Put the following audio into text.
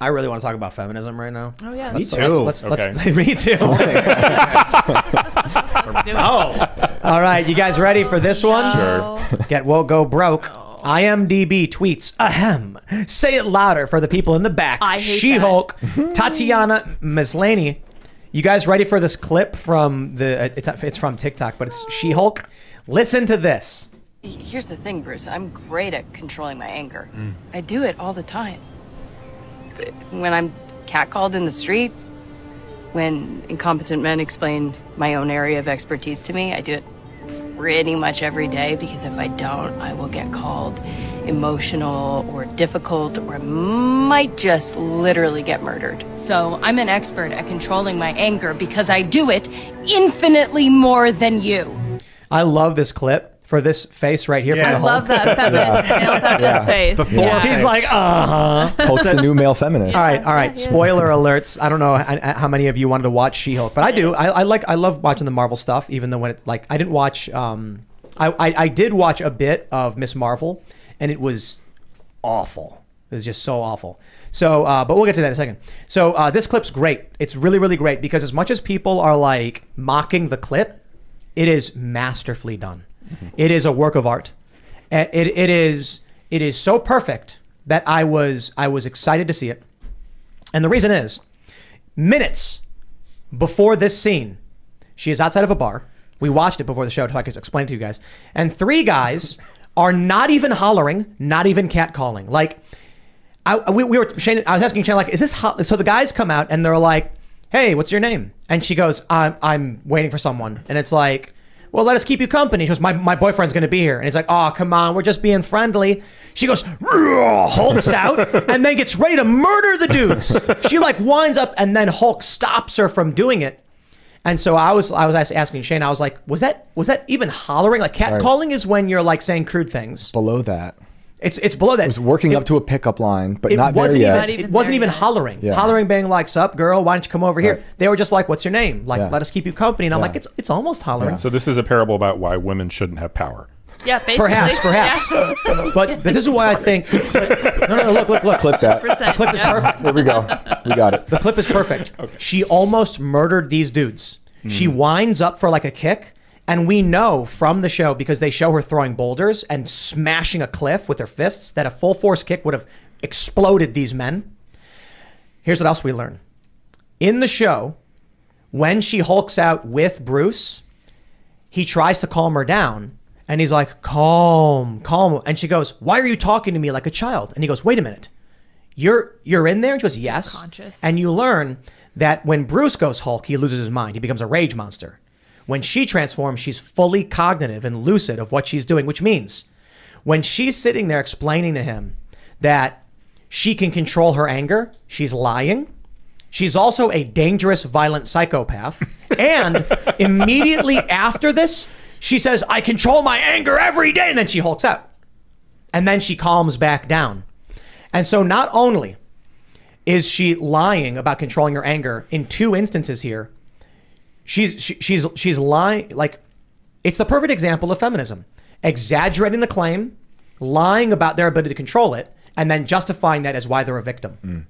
I really want to talk about feminism right now. Oh yeah. Me Let's too. Let's me too. All right, you guys ready for this one? Sure. Get woke, go broke. IMDb tweets, ahem. Say it louder for the people in the back. I hate She-Hulk, Tatiana Maslany. You guys ready for this clip from the? It's from TikTok, but it's She-Hulk. Listen to this. Here's the thing, Bruce. I'm great at controlling my anger. I do it all the time. When I'm catcalled in the street, when incompetent men explain my own area of expertise to me, I do it pretty much every day, because if I don't, I will get called emotional or difficult, or I might just literally get murdered. So I'm an expert at controlling my anger because I do it infinitely more than you. I love this clip for this face right here. I from the love Hulk. that feminist male feminist face. The Thor He's face. like, Hulk's the new male feminist. All right. Spoiler alerts. I don't know how many of you wanted to watch She-Hulk, but I do. I love watching the Marvel stuff, even though when it's like I didn't watch. I did watch a bit of Miss Marvel, and it was awful. It was just so awful. So, but we'll get to that in a second. So this clip's great. It's really, really great because as much as people are like mocking the clip, it is masterfully done. It is a work of art. It is so perfect that I was excited to see it. And the reason is, minutes before this scene, she is outside of a bar. We watched it before the show so I could explain it to you guys. And 3 guys are not even hollering, not even catcalling. Like, we were Shane. I was asking Shane, like, is this hot? So the guys come out and they're like, "Hey, what's your name?" And she goes, "I'm waiting for someone." And it's like, "Well, let us keep you company." She goes, my boyfriend's going to be here. And he's like, "Oh, come on. We're just being friendly." She goes, hulks out, and then gets ready to murder the dudes. She like winds up, and then Hulk stops her from doing it. And so I was asking Shane, I was like, was that even hollering? Like catcalling is when you're like saying crude things. Below that. It's below that. It was working up to a pickup line, but not there wasn't yet. It wasn't even hollering. Yeah. Hollering being like, "Sup, girl, why don't you come over here?" Right. They were just like, "What's your name?" Like, Yeah. "Let us keep you company." And I'm Yeah. like, it's almost hollering. Yeah. So this is a parable about why women shouldn't have power. Yeah, basically. Perhaps. Yeah. But this is why I think. No, look. Clip that. The clip is perfect. There we go. We got it. The clip is perfect. Okay. She almost murdered these dudes. She winds up for like a kick. And we know from the show, because they show her throwing boulders and smashing a cliff with her fists, that a full force kick would have exploded these men. Here's what else we learn. In the show, when she hulks out with Bruce, he tries to calm her down. And he's like, calm. And she goes, "Why are you talking to me like a child?" And he goes, "Wait a minute. You're in there?" And she goes, "Yes." Conscious. And you learn that when Bruce goes Hulk, he loses his mind. He becomes a rage monster. When she transforms, she's fully cognitive and lucid of what she's doing, which means when she's sitting there explaining to him that she can control her anger, she's lying. She's also a dangerous, violent psychopath. And immediately after this, she says, "I control my anger every day." And then she hulks out. And then she calms back down. And so not only is she lying about controlling her anger in 2 instances here, she's lying. Like, it's the perfect example of feminism. Exaggerating the claim, lying about their ability to control it, and then justifying that as why they're a victim.